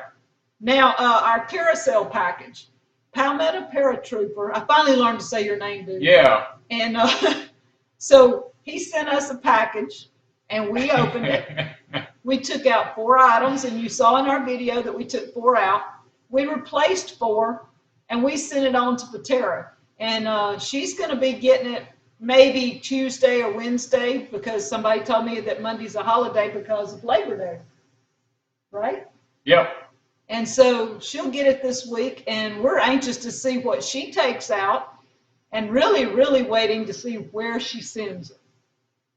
Now, our Carousel package. Palmetto Paratrooper. I finally learned to say your name, dude. Yeah. And so he sent us a package, and we opened it. We took out 4 items, and you saw in our video that we took 4 out. We replaced 4, and we sent it on to Patera. And she's going to be getting it maybe Tuesday or Wednesday, because somebody told me that Monday's a holiday because of Labor Day. Right? Yep. And so she'll get it this week, and we're anxious to see what she takes out, and really, really waiting to see where she sends it.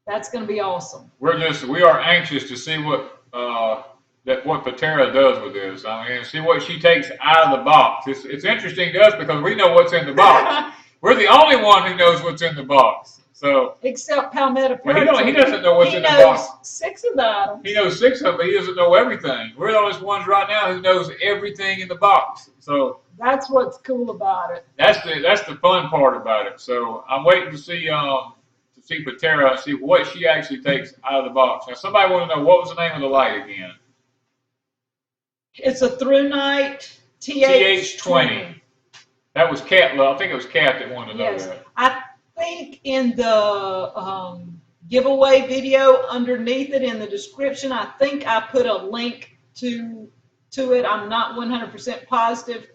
That's going to be awesome. We are anxious to see what Patera does with this. I mean, see what she takes out of the box. It's interesting to us because we know what's in the box. We're the only one who knows what's in the box. So except Palmetto. Well, he doesn't know what's in the box. He knows 6 of the items. He knows 6 of them, but he doesn't know everything. We're the only ones right now who knows everything in the box. So that's what's cool about it. That's the fun part about it. So I'm waiting to see Patera and see what she actually takes out of the box. Now, somebody want to know, what was the name of the light again? It's a Thrunite TH20. That was Kat. I think it was Kat that wanted to know that. I think in the giveaway video underneath it in the description, I think I put a link to it. I'm not 100% positive,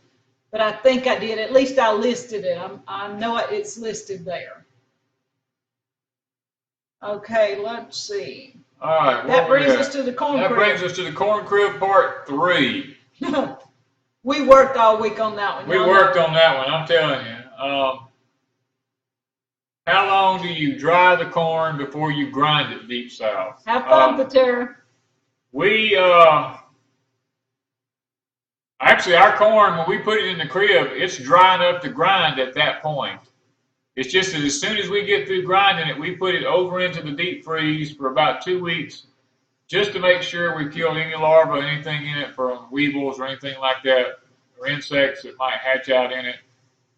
but I think I did. At least I listed it. I know it's listed there. Okay, let's see. All right. That brings us to the corn crib. That brings us to the corn crib part 3. We worked all week on that one. We worked on that one, I'm telling you. How long do you dry the corn before you grind it deep south? Have fun, Patera. Actually, our corn, when we put it in the crib, it's dry enough to grind at that point. It's just that as soon as we get through grinding it, we put it over into the deep freeze for about 2 weeks, just to make sure we killed any larvae or anything in it from weevils or anything like that, or insects that might hatch out in it.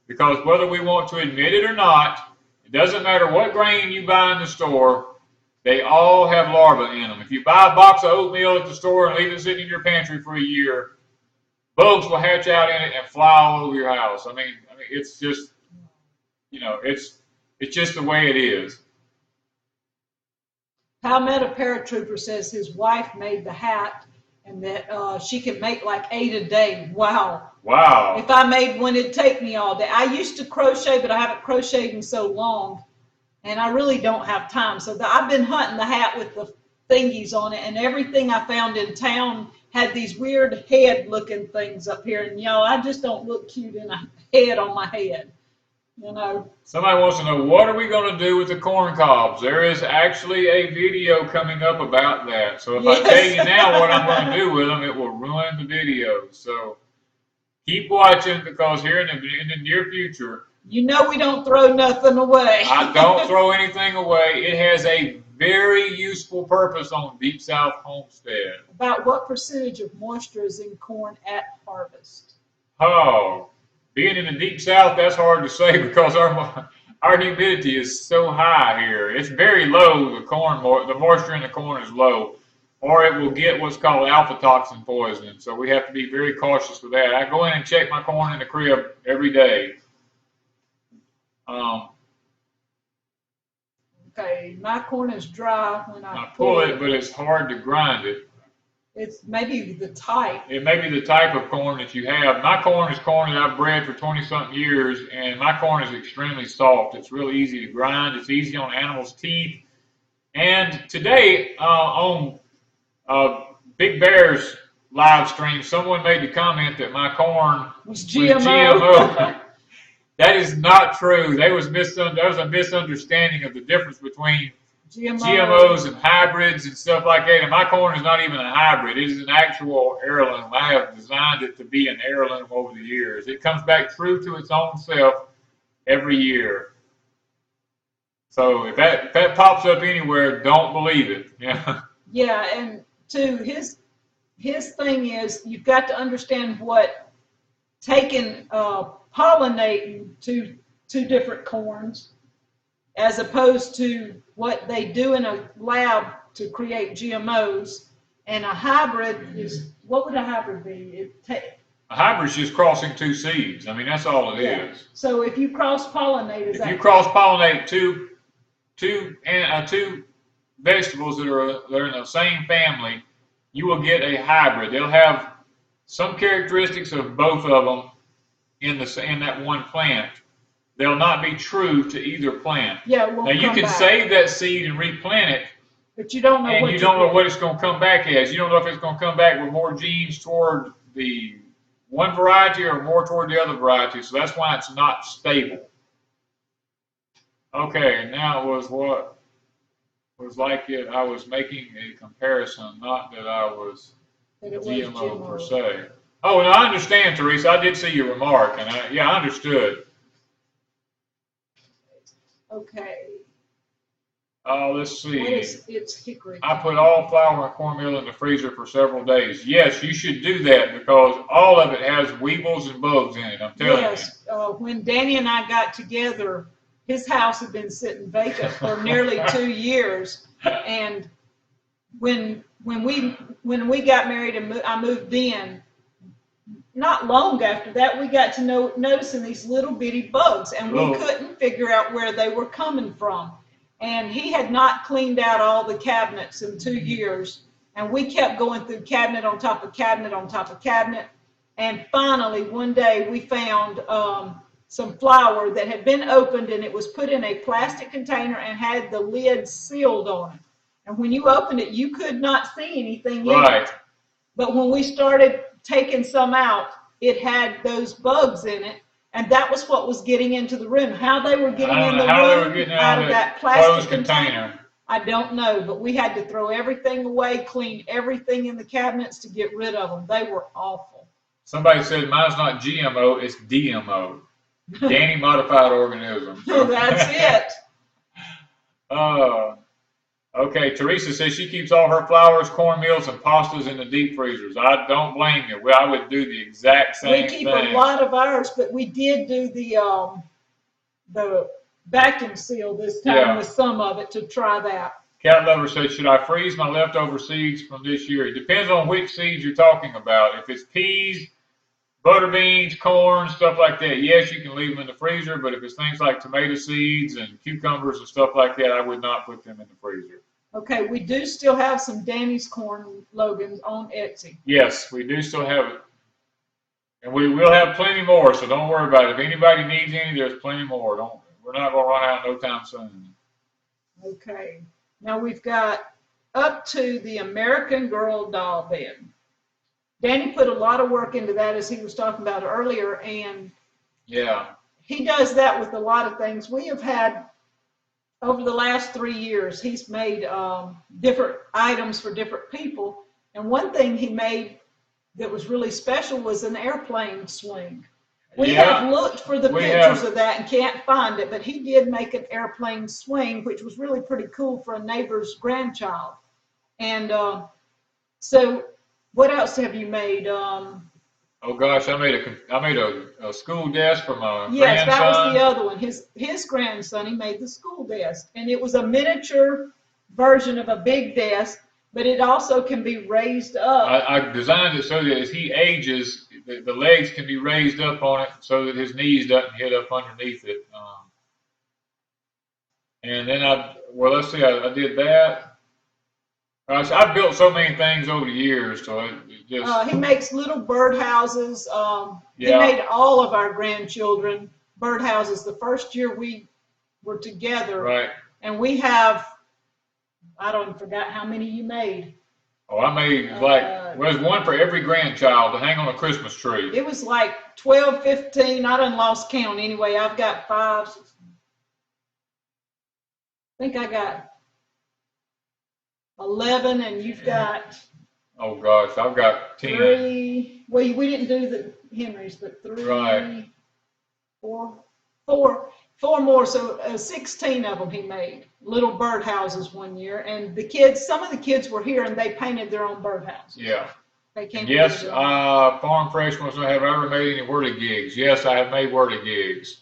Because whether we want to admit it or not, it doesn't matter what grain you buy in the store, they all have larvae in them. If you buy a box of oatmeal at the store and leave it sitting in your pantry for a year, bugs will hatch out in it and fly all over your house. I mean, it's just, it's just the way it is. Palmetto Paratrooper says his wife made the hat and that she can make like 8 a day. Wow. Wow. If I made one, it'd take me all day. I used to crochet, but I haven't crocheted in so long, and I really don't have time. So I've been hunting the hat with the thingies on it, and everything I found in town had these weird head-looking things up here, and I just don't look cute in a head on my head. Somebody wants to know, what are we going to do with the corn cobs? There is actually a video coming up about that. So if I tell you now what I'm going to do with them, it will ruin the video. So keep watching, because here in the near future, You know we don't throw nothing away. I don't throw anything away. It has a very useful purpose on Deep South Homestead. About what percentage of moisture is in corn at harvest? Oh, being in the Deep South, that's hard to say because our humidity is so high here. It's very low. The moisture in the corn is low, or it will get what's called alpha toxin poisoning. So we have to be very cautious with that. I go in and check my corn in the crib every day. Okay, my corn is dry when I pull it, but it's hard to grind it. It's maybe the type. It may be the type of corn that you have. My corn is corn that I've bred for 20-something years, and my corn is extremely soft. It's really easy to grind. It's easy on animals' teeth. And today, on Big Bear's live stream, someone made the comment that my corn was GMO. That is not true. There was a misunderstanding of the difference between GMOs and hybrids and stuff like that. And my corn is not even a hybrid. It is an actual heirloom. I have designed it to be an heirloom over the years. It comes back true to its own self every year. So if that pops up anywhere, don't believe it. Yeah. Yeah, and too, his thing is you've got to understand what taking pollinating two different corns as opposed to what they do in a lab to create GMOs. And a hybrid is, what would a hybrid be? A hybrid is just crossing two seeds. I mean, that's all it is. So if you cross-pollinate, if you cross-pollinate two vegetables that are in the same family, you will get a hybrid. They'll have some characteristics of both of them in that one plant. They'll not be true to either plant. Yeah, now you can save that seed and replant it, but you don't know. And you don't know what it's going to come back as. You don't know if it's going to come back with more genes toward the one variety or more toward the other variety. So that's why it's not stable. Okay, now it was what was like it. I was making a comparison, not that I was GMO per se. Oh, and I understand, Teresa. I did see your remark, and I understood. Okay. Let's see. It's hickory. I put all flour and cornmeal in the freezer for several days. Yes, you should do that because all of it has weevils and bugs in it. I'm telling you. Yes. When Danny and I got together, his house had been sitting vacant for nearly 2 years, and when we got married and I moved in. Not long after that, we got to noticing these little bitty bugs, and we couldn't figure out where they were coming from. And he had not cleaned out all the cabinets in 2 years, and we kept going through cabinet on top of cabinet on top of cabinet. And finally, one day, we found some flour that had been opened, and it was put in a plastic container and had the lid sealed on it. And when you opened it, you could not see anything in it. But when we started taking some out, it had those bugs in it, and that was what was getting into the room. How they were getting in the room out of that plastic container, I don't know, but we had to throw everything away, clean everything in the cabinets to get rid of them. They were awful. Somebody said mine's not GMO, it's DMO. Danny Modified Organism. That's it. Okay, Teresa says she keeps all her flours, cornmeals, and pastas in the deep freezers. I don't blame you. Well, I would do the exact same thing. We keep a lot of ours, but we did do the vacuum seal this time with some of it to try that. Cat Lover says, should I freeze my leftover seeds from this year? It depends on which seeds you're talking about. If it's peas, butter beans, corn, stuff like that, yes, you can leave them in the freezer, but if it's things like tomato seeds and cucumbers and stuff like that, I would not put them in the freezer. Okay, we do still have some Danny's Corn Logans on Etsy. Yes, we do still have it. And we will have plenty more, so don't worry about it. If anybody needs any, there's plenty more. We're not going to run out no time soon. Okay, now we've got up to the American Girl doll bed. Danny put a lot of work into that, as he was talking about earlier, and he does that with a lot of things. We have had, over the last 3 years, he's made different items for different people, and one thing he made that was really special was an airplane swing. We Yeah, have looked for the we pictures have. of that and can't find it, but he did make an airplane swing, which was really pretty cool for a neighbor's grandchild. And so, what else have you made? Oh gosh, I made a school desk for my Yes, that was the grandson. other one. His grandson, he made the school desk, and it was a miniature version of a big desk, but it also can be raised up. I designed it so that as he ages, the legs can be raised up on it so that his knees doesn't hit up underneath it. And then well, let's see, I did that. Gosh, I've built so many things over the years, so it just, He makes little birdhouses. He yeah, made all of our grandchildren birdhouses the first year we were together, right. and we have, I don't forgot how many you made. Oh, I made well, there's one for every grandchild to hang on a Christmas tree. It was like 12, 15. I done lost count anyway. I've got 5. I think I got 11, and you've got Oh gosh, I've got 10. 3. Well, we didn't do the Henrys, but 3, Right. 4 more. So 16 of them he made, little birdhouses one year. And the kids, some of the kids were here and they painted their own birdhouses. Yeah. They came. Yes, Farm Fresh wants to know, have I ever made any whirligigs? Yes, I have made whirligigs.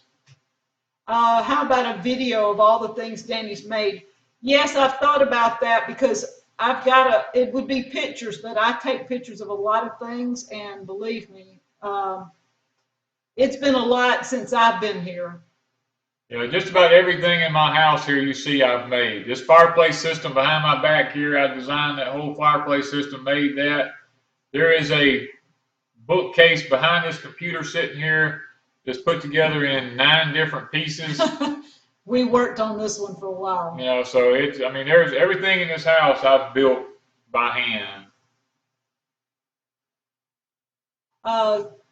How about a video of all the things Danny's made? Yes, I've thought about that because it would be pictures, but I take pictures of a lot of things, and believe me, it's been a lot since I've been here. Yeah, just about everything in my house here you see I've made. This fireplace system behind my back here, I designed that whole fireplace system, made that. There is a bookcase behind this computer sitting here that's put together in 9 different pieces. We worked on this one for a while. You know, so I mean, there's everything in this house I've built by hand.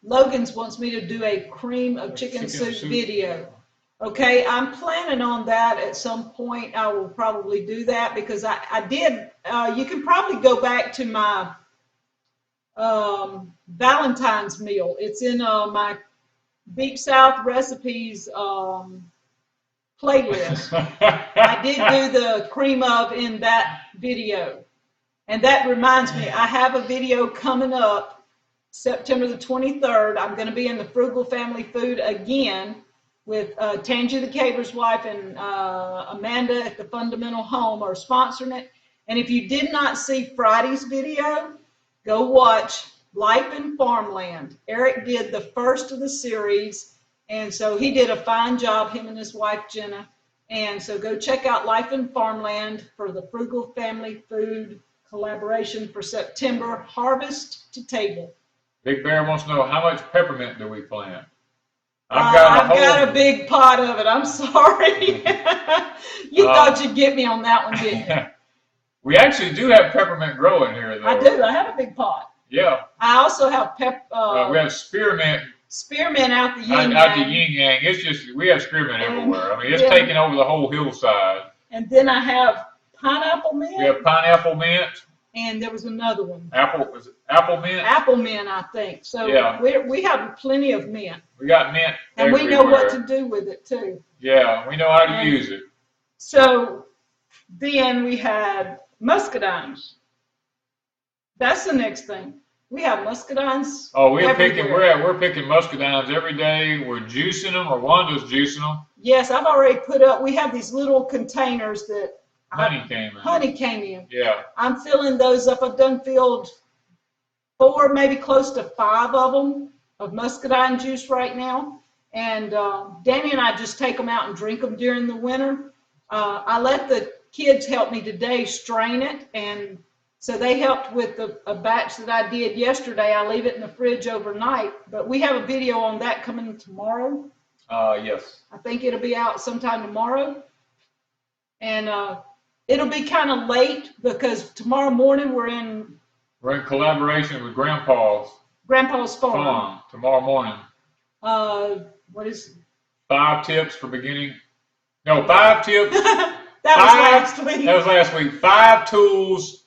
Logan's wants me to do a cream of chicken soup video. Okay, I'm planning on that at some point. I will probably do that because I did. You can probably go back to my Valentine's meal. It's in my Deep South recipes playlist. I did do the cream of in that video. And that reminds me, I have a video coming up September the 23rd. I'm going to be in the Frugal Family Food again with Tangi the Caber's wife and Amanda at the Fundamental Home are sponsoring it. And if you did not see Friday's video, go watch Life in Farmland. Eric did the first of the series, and so he did a fine job, him and his wife Jenna. And so go check out Life in Farmland for the Frugal Family Food collaboration for September, harvest to table. Big Bear wants to know, how much peppermint do we plant? I've got a big pot of it. I'm sorry. You thought you'd get me on that one, didn't you? We actually do have peppermint growing here, though. I do. I have a big pot. Yeah. I also have we have spearmint. Spearmint out the yin yang. Out the yin yang. It's just, we have spearmint everywhere. I mean, it's taking over the whole hillside. And then I have pineapple mint. We have pineapple mint. And there was another one. Apple mint? Apple mint, I think. So yeah. we have plenty of mint. We got mint and everywhere. We know what to do with it, too. Yeah, we know how to use it. So then we had muscadines. That's the next thing. We have muscadines. Oh, we're picking muscadines every day. We're juicing them, or Wanda's juicing them. Yes, I've already put up. We have these little containers that honey came in. Yeah. I'm filling those up. I've done filled 4, maybe close to 5 of them of muscadine juice right now. And Danny and I just take them out and drink them during the winter. I let the kids help me today strain it, and so they helped with a batch that I did yesterday. I leave it in the fridge overnight, but we have a video on that coming tomorrow. Yes. I think it'll be out sometime tomorrow. And it'll be kind of late because tomorrow morning we're in collaboration with Grandpa's farm. Tomorrow morning. What is 5 tips for beginning? No, 5 tips. That was last week. 5 tools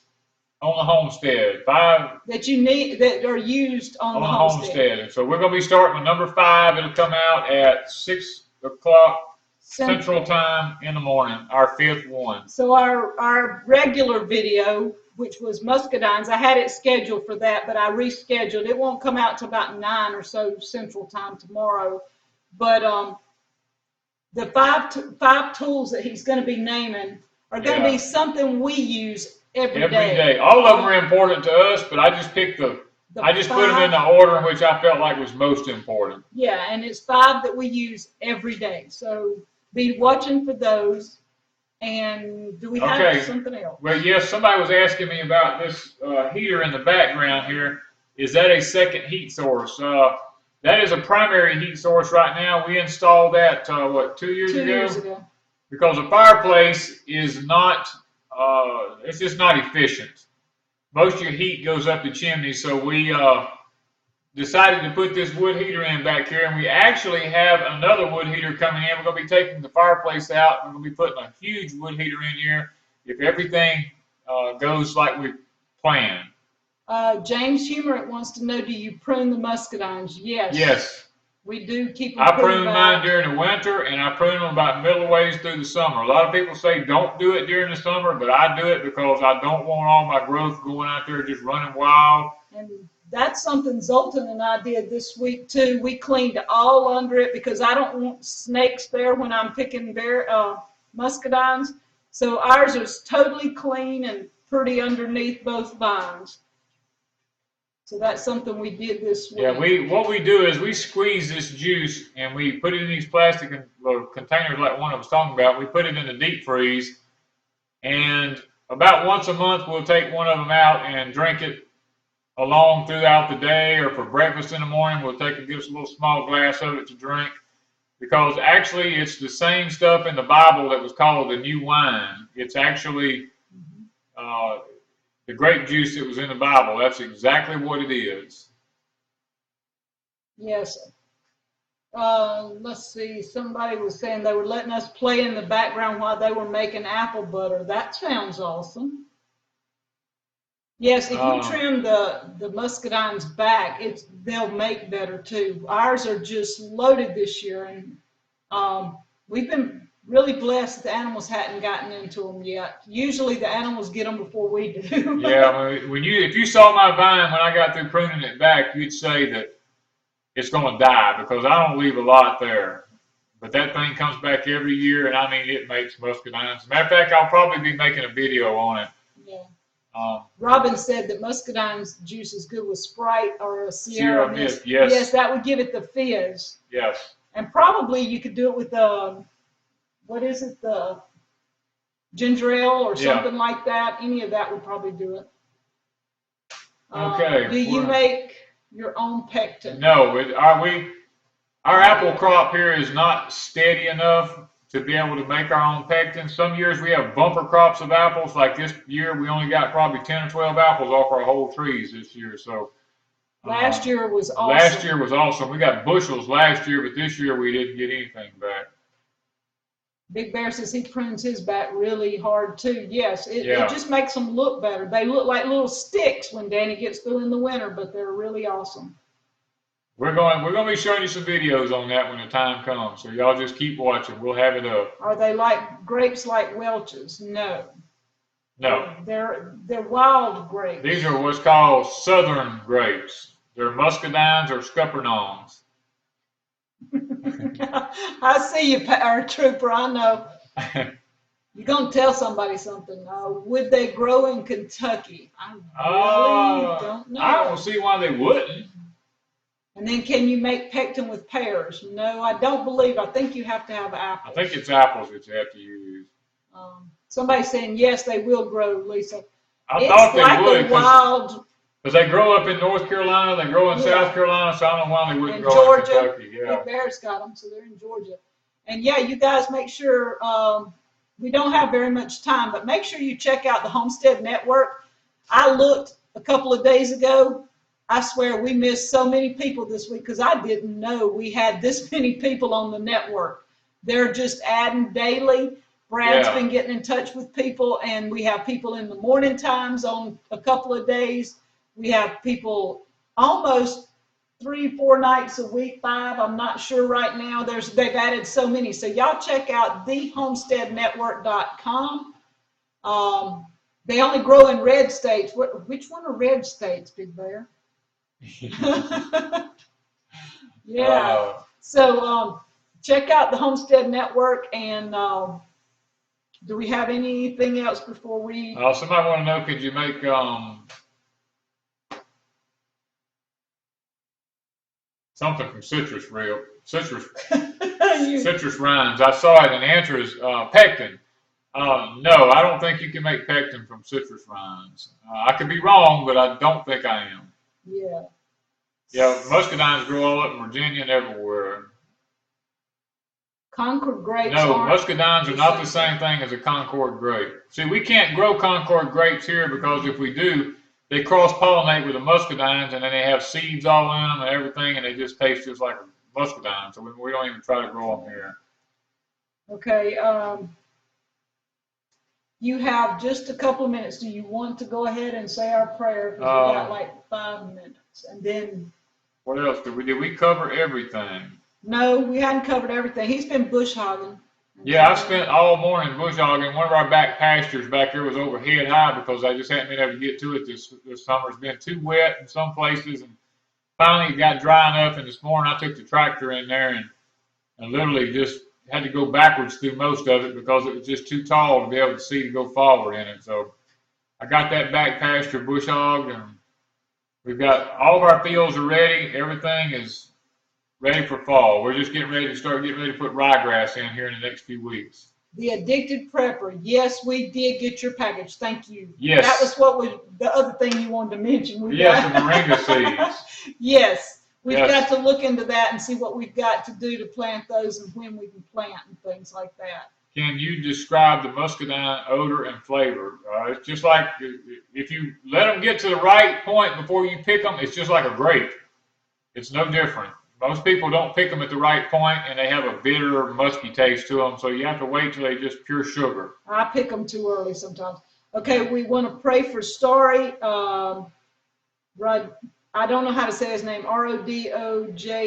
on the homestead. 5 that you need that are used on on the the homestead. homestead. And so we're going to be starting with number 5. It'll come out at 6 o'clock Central Time in the morning, our 5th one. So our regular video, which was Muscadines, I had it scheduled for that, but I rescheduled. It won't come out till about 9 or so Central Time tomorrow. But the five tools that he's going to be naming are going to be something we use every day. All of them are important to us, but I just picked I just put them in the order in which I felt like was most important. Yeah, and it's 5 that we use every day. So be watching for those. And do we have something else? Well, yes, somebody was asking me about this heater in the background here. Is that a second heat source? That is a primary heat source right now. We installed that, 2 years ago? 2 years ago. Because a fireplace is not, it's just not efficient. Most of your heat goes up the chimney, so we decided to put this wood heater in back here, and we actually have another wood heater coming in. We're going to be taking the fireplace out. We're going to be putting a huge wood heater in here if everything goes like we planned. James Humerick wants to know, do you prune the muscadines? Yes. Yes. We do keep them I prune mine during the winter, and I prune them about middle ways through the summer. A lot of people say don't do it during the summer, but I do it because I don't want all my growth going out there just running wild. And that's something Zoltan and I did this week too. We cleaned all under it because I don't want snakes there when I'm picking muscadines. So ours is totally clean and pretty underneath both vines. So that's something we did this week. Yeah, what we do is we squeeze this juice and we put it in these plastic containers like one I was talking about. We put it in the deep freeze, and about once a month we'll take one of them out and drink it along throughout the day, or for breakfast in the morning we'll give us a little small glass of it to drink, because actually it's the same stuff in the Bible that was called the new wine. It's actually the grape juice that was in the Bible. That's exactly what it is. Yes. Let's see. Somebody was saying they were letting us play in the background while they were making apple butter. That sounds awesome. Yes, if you trim the muscadines back, they'll make better too. Ours are just loaded this year, and we've been really blessed the animals hadn't gotten into them yet. Usually the animals get them before we do. Yeah, if you saw my vine when I got through pruning it back, you'd say that it's going to die because I don't leave a lot there. But that thing comes back every year, and I mean, it makes muscadines. Matter of fact, I'll probably be making a video on it. Yeah. Robin said that muscadines juice is good with Sprite or a Sierra Mist. Yes. Yes, that would give it the fizz. Yes. And probably you could do it with what is it, the ginger ale or something like that. Any of that would probably do it. Okay. Do you make your own pectin? No. Our apple crop here is not steady enough to be able to make our own pectin. Some years we have bumper crops of apples. Like this year, we only got probably 10 or 12 apples off our whole trees this year. So last year was awesome. Last year was awesome. We got bushels last year, but this year we didn't get anything back. Big Bear says he prunes his back really hard too. Yes, it just makes them look better. They look like little sticks when Danny gets through in the winter, but they're really awesome. We're going to be showing you some videos on that when the time comes. So y'all just keep watching. We'll have it up. Are they like grapes like Welch's? No. No. They're wild grapes. These are what's called southern grapes. They're muscadines or scuppernongs. I see you, Trooper. I know. You're going to tell somebody something. Would they grow in Kentucky? I really don't know. I don't see why they wouldn't. And then can you make pectin with pears? No, I don't believe. I think you have to have apples. I think it's apples that you have to use. Somebody's saying, yes, they will grow, Lisa. I thought they would. It's like a wild... Because they grow up in North Carolina, they grow in South Carolina, so I don't know why they wouldn't grow Georgia, in Kentucky. Yeah. Big Bear's got them, so they're in Georgia. And yeah, you guys make sure, we don't have very much time, but make sure you check out the Homestead Network. I looked a couple of days ago. I swear we missed so many people this week because I didn't know we had this many people on the network. They're just adding daily. Brad's been getting in touch with people, and we have people in the morning times on a couple of days. We have people almost 3-4 nights a week, 5. I'm not sure right now. They've added so many. So y'all check out thehomesteadnetwork.com. They only grow in red states. Which one are red states, Big Bear? Yeah. So check out the Homestead Network. And do we have anything else before we? Somebody want to know, could you make something from citrus rinds? I saw it, and the answer is pectin. No, I don't think you can make pectin from citrus rinds. I could be wrong, but I don't think I am. Yeah. Yeah, muscadines grow all up in Virginia and everywhere. Concord grapes. No, muscadines are not the same thing as a Concord grape. See, we can't grow Concord grapes here because if we do, they cross-pollinate with the muscadines, and then they have seeds all in them and everything, and they just taste just like a muscadine. So we don't even try to grow them here. Okay. You have just a couple of minutes. Do you want to go ahead and say our prayer? Because we got like 5 minutes, and then. What else did we cover everything? No, we hadn't covered everything. He's been bush hogging. Yeah, I spent all morning bush hogging. One of our back pastures back here was over head high because I just hadn't been able to get to it this summer. It's been too wet in some places, and finally it got dry enough. And this morning I took the tractor in there and literally just had to go backwards through most of it because it was just too tall to be able to see to go forward in it. So I got that back pasture bush hogged, and we've got all of our fields are ready. Everything is ready for fall. We're just getting ready to put ryegrass in here in the next few weeks. The Addicted Prepper. Yes, we did get your package. Thank you. Yes. That was the other thing you wanted to mention. The moringa seeds. Yes. We've got to look into that and see what we've got to do to plant those and when we can plant and things like that. Can you describe the muscadine odor and flavor? It's just like if you let them get to the right point before you pick them, it's just like a grape. It's no different. Most people don't pick them at the right point, and they have a bitter, musky taste to them, so you have to wait till they just pure sugar. I pick them too early sometimes. Okay, we want to pray for Story. I don't know how to say his name. Rodojka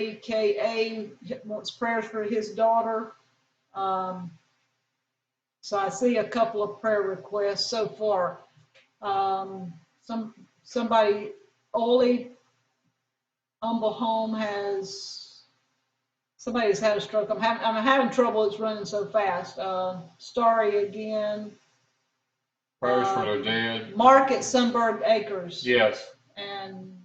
wants prayers for his daughter. So I see a couple of prayer requests so far. Somebody, Oli Humble Home somebody's had a stroke. I'm having trouble. It's running so fast. Story again. Prayers for their dead. Mark at Sunburg Acres. Yes. And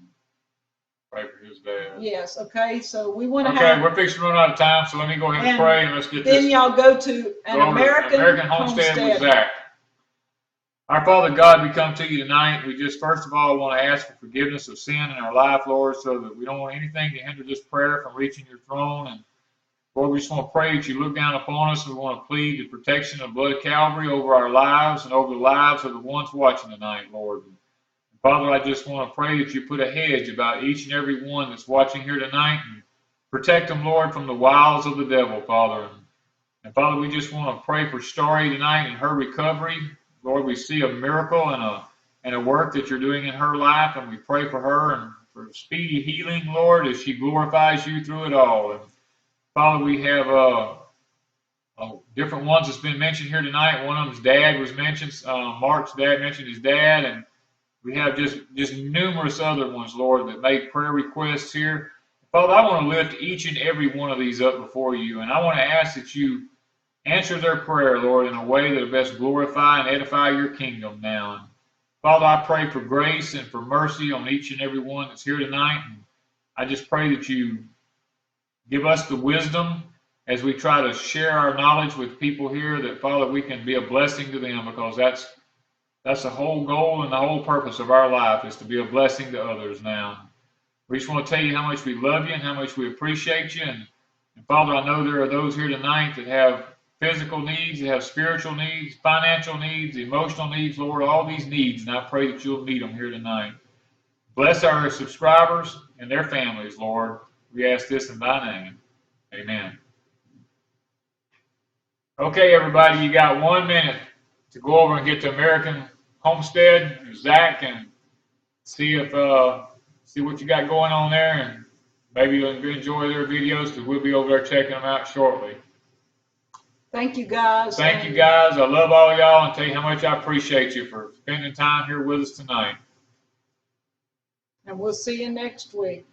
pray for his dad. Yes. Okay. So we want to Okay, we're fixing to run out of time, so let me go ahead and pray, and let's get this. Then y'all go to American Homestead with Zach. Our Father God, we come to you tonight. We just first of all want to ask for forgiveness of sin in our life, Lord, so that we don't want anything to hinder this prayer from reaching your throne. And Lord, we just want to pray that you look down upon us. We want to plead the protection of the blood of Calvary over our lives and over the lives of the ones watching tonight, Lord. And Father, I just want to pray that you put a hedge about each and every one that's watching here tonight and protect them, Lord, from the wiles of the devil, Father. And Father, we just want to pray for Story tonight and her recovery. Lord, we see a miracle and a work that you're doing in her life, and we pray for her and for speedy healing, Lord, as she glorifies you through it all. And Father, we have different ones that's been mentioned here tonight. One of them's dad was mentioned. Mark's dad mentioned his dad, and we have just numerous other ones, Lord, that made prayer requests here. Father, I want to lift each and every one of these up before you, and I want to ask that you answer their prayer, Lord, in a way that will best glorify and edify your kingdom now. And Father, I pray for grace and for mercy on each and every one that's here tonight. And I just pray that you give us the wisdom as we try to share our knowledge with people here, that, Father, we can be a blessing to them, because that's the whole goal and the whole purpose of our life, is to be a blessing to others now. We just want to tell you how much we love you and how much we appreciate you. And Father, I know there are those here tonight that have physical needs, they have spiritual needs, financial needs, emotional needs, Lord, all these needs, and I pray that you'll meet them here tonight. Bless our subscribers and their families, Lord. We ask this in thy name. Amen. Okay, everybody, you got 1 minute to go over and get to American Homestead, Zach, and see if see what you got going on there, and maybe you'll enjoy their videos because we'll be over there checking them out shortly. Thank you, guys. Thank you, guys. I love all y'all and tell you how much I appreciate you for spending time here with us tonight. And we'll see you next week.